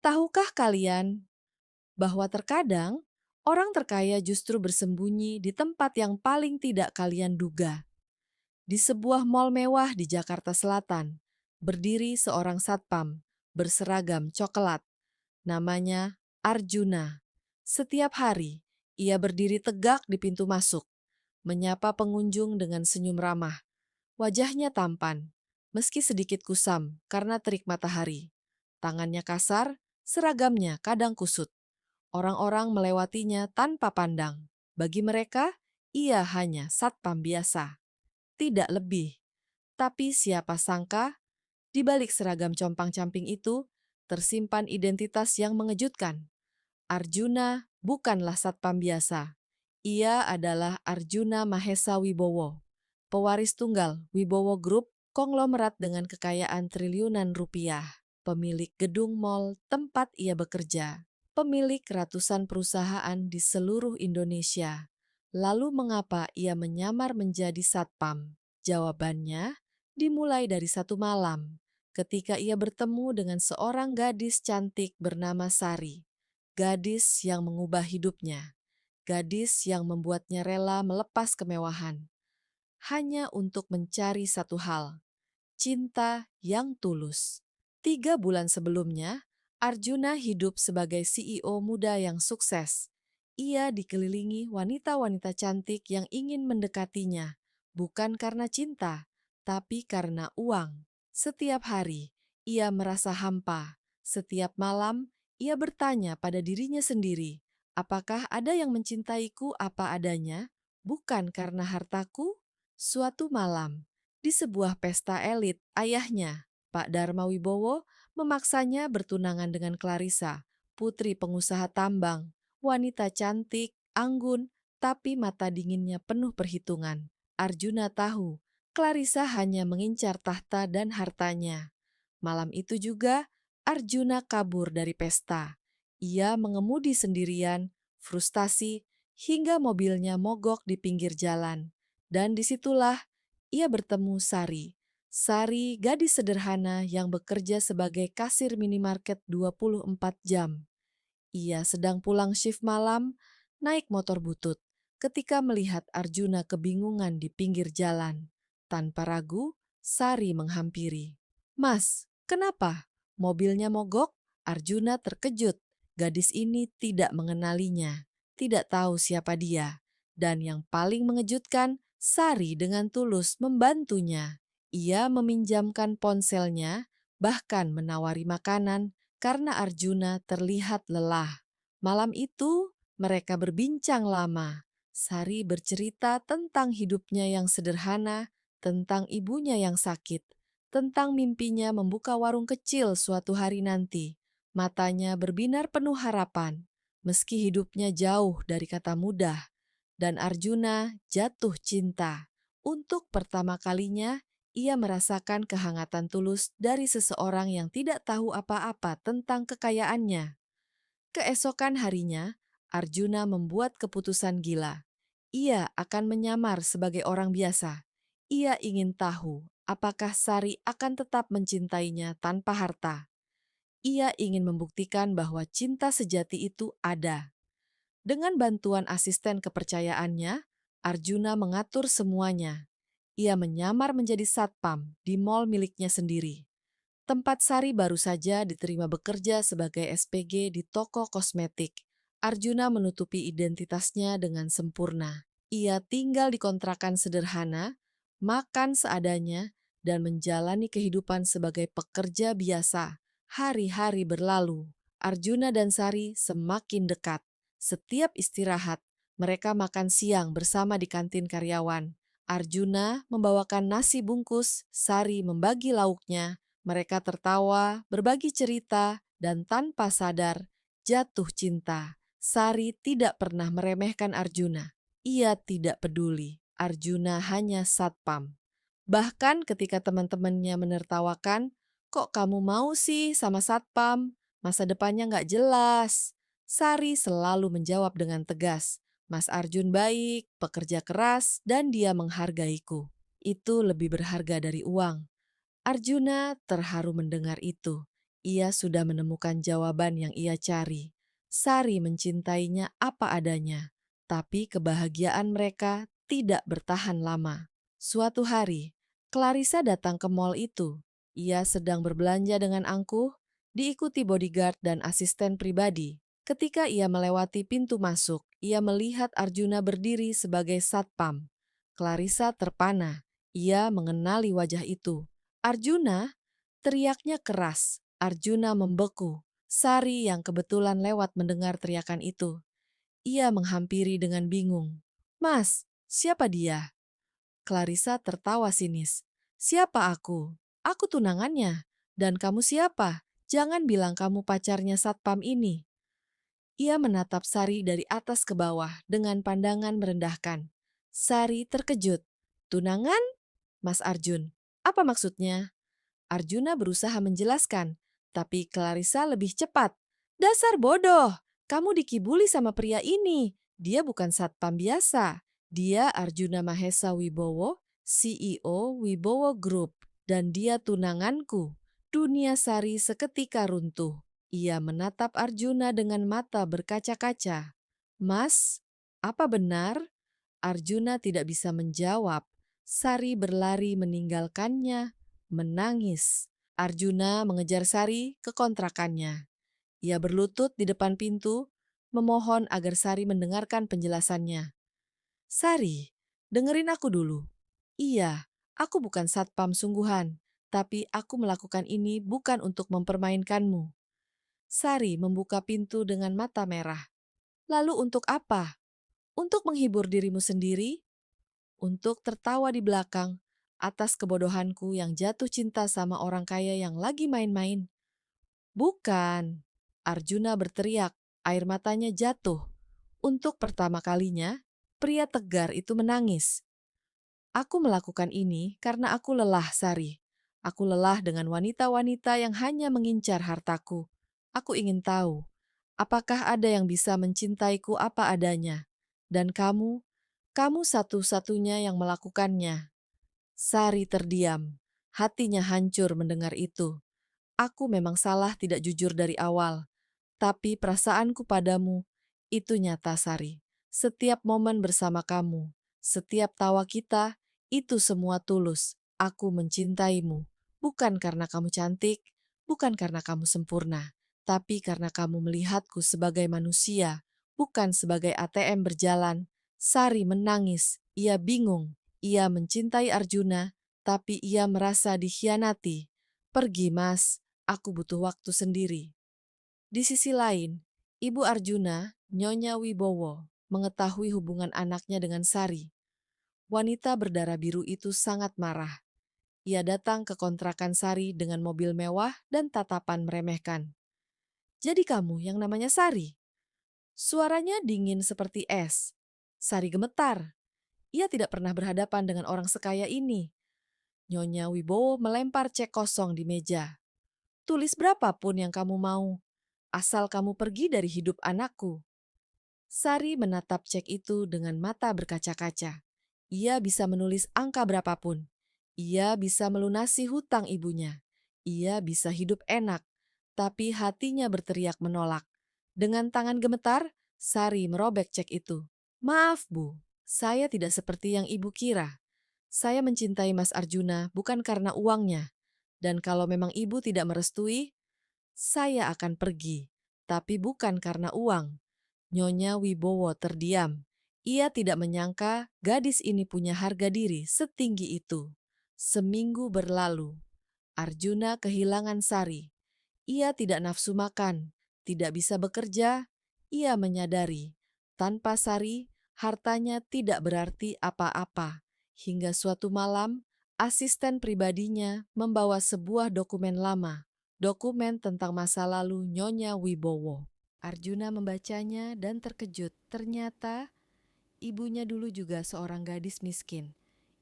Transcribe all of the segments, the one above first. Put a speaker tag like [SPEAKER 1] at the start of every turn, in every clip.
[SPEAKER 1] Tahukah kalian bahwa terkadang orang terkaya justru bersembunyi di tempat yang paling tidak kalian duga? Di sebuah mal mewah di Jakarta Selatan, berdiri seorang satpam berseragam coklat. Namanya Arjuna. Setiap hari, ia berdiri tegak di pintu masuk, menyapa pengunjung dengan senyum ramah. Wajahnya tampan, meski sedikit kusam karena terik matahari. Tangannya kasar, seragamnya kadang kusut. Orang-orang melewatinya tanpa pandang. Bagi mereka, ia hanya satpam biasa, tidak lebih. Tapi siapa sangka, di balik seragam compang-camping itu, tersimpan identitas yang mengejutkan. Arjuna bukanlah satpam biasa. Ia adalah Arjuna Mahesa Wibowo, pewaris tunggal Wibowo Group, konglomerat dengan kekayaan triliunan rupiah, pemilik gedung mal tempat ia bekerja, pemilik ratusan perusahaan di seluruh Indonesia. Lalu mengapa ia menyamar menjadi satpam? Jawabannya dimulai dari satu malam, ketika ia bertemu dengan seorang gadis cantik bernama Sari. Gadis yang mengubah hidupnya, gadis yang membuatnya rela melepas kemewahan, hanya untuk mencari satu hal, cinta yang tulus. 3 bulan sebelumnya, Arjuna hidup sebagai CEO muda yang sukses. Ia dikelilingi wanita-wanita cantik yang ingin mendekatinya, bukan karena cinta, tapi karena uang. Setiap hari, ia merasa hampa. Setiap malam, ia bertanya pada dirinya sendiri, apakah ada yang mencintaiku apa adanya, bukan karena hartaku? Suatu malam, di sebuah pesta elit, ayahnya, Pak Dharma Wibowo, memaksanya bertunangan dengan Clarissa, putri pengusaha tambang, wanita cantik, anggun, tapi mata dinginnya penuh perhitungan. Arjuna tahu, Clarissa hanya mengincar tahta dan hartanya. Malam itu juga, Arjuna kabur dari pesta. Ia mengemudi sendirian, frustasi, hingga mobilnya mogok di pinggir jalan. Dan disitulah ia bertemu Sari. Sari, gadis sederhana yang bekerja sebagai kasir minimarket 24 jam. Ia sedang pulang shift malam, naik motor butut, ketika melihat Arjuna kebingungan di pinggir jalan. Tanpa ragu, Sari menghampiri. "Mas, kenapa? Mobilnya mogok?" Arjuna terkejut. Gadis ini tidak mengenalinya, tidak tahu siapa dia. Dan yang paling mengejutkan, Sari dengan tulus membantunya. Ia meminjamkan ponselnya, bahkan menawari makanan, karena Arjuna terlihat lelah. Malam itu, mereka berbincang lama. Sari bercerita tentang hidupnya yang sederhana, tentang ibunya yang sakit, tentang mimpinya membuka warung kecil suatu hari nanti. Matanya berbinar penuh harapan, meski hidupnya jauh dari kata mudah. Dan Arjuna jatuh cinta. Untuk pertama kalinya, ia merasakan kehangatan tulus dari seseorang yang tidak tahu apa-apa tentang kekayaannya. Keesokan harinya, Arjuna membuat keputusan gila. Ia akan menyamar sebagai orang biasa. Ia ingin tahu apakah Sari akan tetap mencintainya tanpa harta. Ia ingin membuktikan bahwa cinta sejati itu ada. Dengan bantuan asisten kepercayaannya, Arjuna mengatur semuanya. Ia menyamar menjadi satpam di mal miliknya sendiri. Tempat Sari baru saja diterima bekerja sebagai SPG di toko kosmetik. Arjuna menutupi identitasnya dengan sempurna. Ia tinggal di kontrakan sederhana, makan seadanya, dan menjalani kehidupan sebagai pekerja biasa. Hari-hari berlalu, Arjuna dan Sari semakin dekat. Setiap istirahat, mereka makan siang bersama di kantin karyawan. Arjuna membawakan nasi bungkus, Sari membagi lauknya. Mereka tertawa, berbagi cerita, dan tanpa sadar jatuh cinta. Sari tidak pernah meremehkan Arjuna. Ia tidak peduli. Arjuna hanya satpam. Bahkan ketika teman-temannya menertawakan, "Kok kamu mau sih sama satpam? Masa depannya nggak jelas." Sari selalu menjawab dengan tegas, "Mas Arjun baik, pekerja keras, dan dia menghargaiku. Itu lebih berharga dari uang." Arjuna terharu mendengar itu. Ia sudah menemukan jawaban yang ia cari. Sari mencintainya apa adanya, tapi kebahagiaan mereka tidak bertahan lama. Suatu hari, Clarissa datang ke mall itu. Ia sedang berbelanja dengan angkuh, diikuti bodyguard dan asisten pribadi. Ketika ia melewati pintu masuk, ia melihat Arjuna berdiri sebagai satpam. Clarissa terpana. Ia mengenali wajah itu. Arjuna, teriaknya keras. Arjuna membeku. Sari yang kebetulan lewat mendengar teriakan itu. Ia menghampiri dengan bingung. Mas, siapa dia? Clarissa tertawa sinis. Siapa aku? Aku tunangannya. Dan kamu siapa? Jangan bilang kamu pacarnya satpam ini. Ia menatap Sari dari atas ke bawah dengan pandangan merendahkan. Sari terkejut. Tunangan? Mas Arjun. Apa maksudnya? Arjuna berusaha menjelaskan, tapi Clarissa lebih cepat. Dasar bodoh, kamu dikibuli sama pria ini. Dia bukan satpam biasa. Dia Arjuna Mahesa Wibowo, CEO Wibowo Group. Dan dia tunanganku. Dunia Sari seketika runtuh. Ia menatap Arjuna dengan mata berkaca-kaca. Mas, apa benar? Arjuna tidak bisa menjawab. Sari berlari meninggalkannya, menangis. Arjuna mengejar Sari ke kontrakannya. Ia berlutut di depan pintu, memohon agar Sari mendengarkan penjelasannya. Sari, dengerin aku dulu. Iya, aku bukan satpam sungguhan, tapi aku melakukan ini bukan untuk mempermainkanmu. Sari membuka pintu dengan mata merah. Lalu untuk apa? Untuk menghibur dirimu sendiri? Untuk tertawa di belakang atas kebodohanku yang jatuh cinta sama orang kaya yang lagi main-main? Bukan. Arjuna berteriak, air matanya jatuh. Untuk pertama kalinya, pria tegar itu menangis. Aku melakukan ini karena aku lelah, Sari. Aku lelah dengan wanita-wanita yang hanya mengincar hartaku. Aku ingin tahu, apakah ada yang bisa mencintaiku apa adanya? Dan kamu satu-satunya yang melakukannya. Sari terdiam, hatinya hancur mendengar itu. Aku memang salah tidak jujur dari awal, tapi perasaanku padamu itu nyata, Sari. Setiap momen bersama kamu, setiap tawa kita, itu semua tulus. Aku mencintaimu, bukan karena kamu cantik, bukan karena kamu sempurna, tapi karena kamu melihatku sebagai manusia, bukan sebagai ATM berjalan. Sari menangis, ia bingung, ia mencintai Arjuna, tapi ia merasa dikhianati. Pergi, Mas, aku butuh waktu sendiri. Di sisi lain, Ibu Arjuna, Nyonya Wibowo, mengetahui hubungan anaknya dengan Sari. Wanita berdarah biru itu sangat marah. Ia datang ke kontrakan Sari dengan mobil mewah dan tatapan meremehkan. Jadi kamu yang namanya Sari? Suaranya dingin seperti es. Sari gemetar. Ia tidak pernah berhadapan dengan orang sekaya ini. Nyonya Wibowo melempar cek kosong di meja. Tulis berapapun yang kamu mau, asal kamu pergi dari hidup anakku. Sari menatap cek itu dengan mata berkaca-kaca. Ia bisa menulis angka berapapun. Ia bisa melunasi hutang ibunya. Ia bisa hidup enak, tapi hatinya berteriak menolak. Dengan tangan gemetar, Sari merobek cek itu. Maaf, Bu, saya tidak seperti yang Ibu kira. Saya mencintai Mas Arjuna bukan karena uangnya. Dan kalau memang Ibu tidak merestui, saya akan pergi, tapi bukan karena uang. Nyonya Wibowo terdiam. Ia tidak menyangka gadis ini punya harga diri setinggi itu. Seminggu berlalu, Arjuna kehilangan Sari. Ia tidak nafsu makan, tidak bisa bekerja. Ia menyadari, tanpa Sari, hartanya tidak berarti apa-apa. Hingga suatu malam, asisten pribadinya membawa sebuah dokumen lama, dokumen tentang masa lalu Nyonya Wibowo. Arjuna membacanya dan terkejut. Ternyata ibunya dulu juga seorang gadis miskin.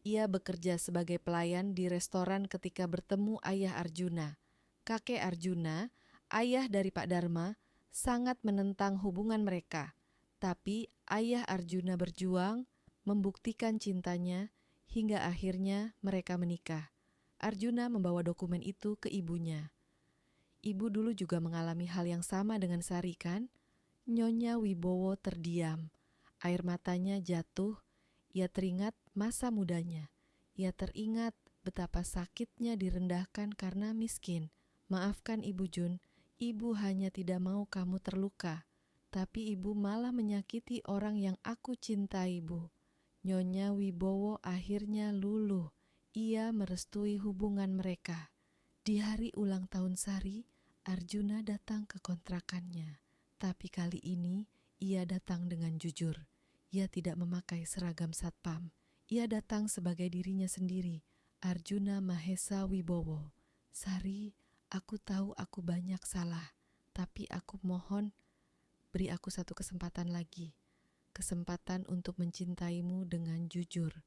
[SPEAKER 1] Ia bekerja sebagai pelayan di restoran ketika bertemu ayah Arjuna. Kakek Arjuna, ayah dari Pak Dharma, sangat menentang hubungan mereka. Tapi ayah Arjuna berjuang, membuktikan cintanya, hingga akhirnya mereka menikah. Arjuna membawa dokumen itu ke ibunya. Ibu dulu juga mengalami hal yang sama dengan Sari kan? Nyonya Wibowo terdiam. Air matanya jatuh. Ia teringat masa mudanya. Ia teringat betapa sakitnya direndahkan karena miskin. Maafkan Ibu Jun, Ibu hanya tidak mau kamu terluka. Tapi Ibu malah menyakiti orang yang aku cintai, Bu. Nyonya Wibowo akhirnya luluh. Ia merestui hubungan mereka. Di hari ulang tahun Sari, Arjuna datang ke kontrakannya. Tapi kali ini ia datang dengan jujur. Ia tidak memakai seragam satpam. Ia datang sebagai dirinya sendiri, Arjuna Mahesa Wibowo. Sari, aku tahu aku banyak salah, tapi aku mohon beri aku satu kesempatan lagi. Kesempatan untuk mencintaimu dengan jujur.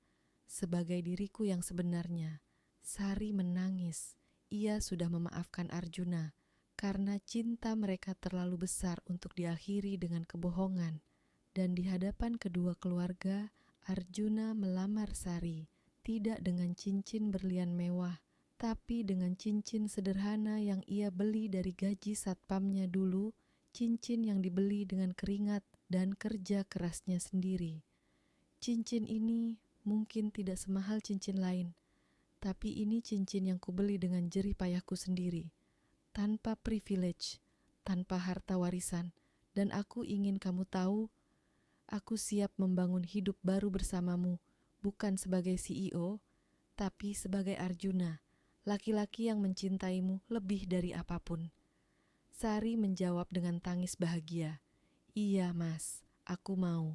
[SPEAKER 1] Sebagai diriku yang sebenarnya. Sari menangis. Ia sudah memaafkan Arjuna karena cinta mereka terlalu besar untuk diakhiri dengan kebohongan. Dan di hadapan kedua keluarga, Arjuna melamar Sari, tidak dengan cincin berlian mewah, tapi dengan cincin sederhana yang ia beli dari gaji satpamnya dulu, cincin yang dibeli dengan keringat dan kerja kerasnya sendiri. Cincin ini mungkin tidak semahal cincin lain, tapi ini cincin yang kubeli dengan jerih payahku sendiri, tanpa privilege, tanpa harta warisan, dan aku ingin kamu tahu, aku siap membangun hidup baru bersamamu, bukan sebagai CEO, tapi sebagai Arjuna, laki-laki yang mencintaimu lebih dari apapun. Sari menjawab dengan tangis bahagia, "Iya mas, aku mau."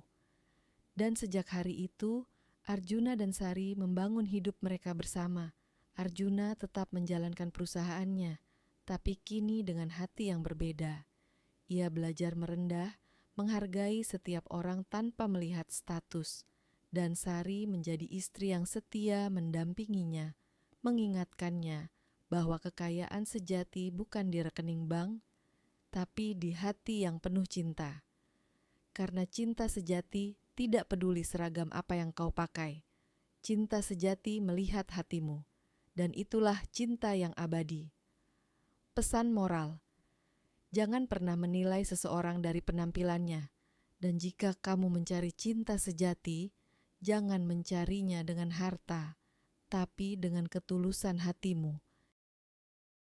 [SPEAKER 1] Dan sejak hari itu, Arjuna dan Sari membangun hidup mereka bersama. Arjuna tetap menjalankan perusahaannya, tapi kini dengan hati yang berbeda. Ia belajar merendah, menghargai setiap orang tanpa melihat status. Dan Sari menjadi istri yang setia mendampinginya, mengingatkannya bahwa kekayaan sejati bukan di rekening bank, tapi di hati yang penuh cinta. Karena cinta sejati tidak peduli seragam apa yang kau pakai. Cinta sejati melihat hatimu, dan itulah cinta yang abadi. Pesan moral, jangan pernah menilai seseorang dari penampilannya, dan jika kamu mencari cinta sejati, jangan mencarinya dengan harta, tapi dengan ketulusan hatimu.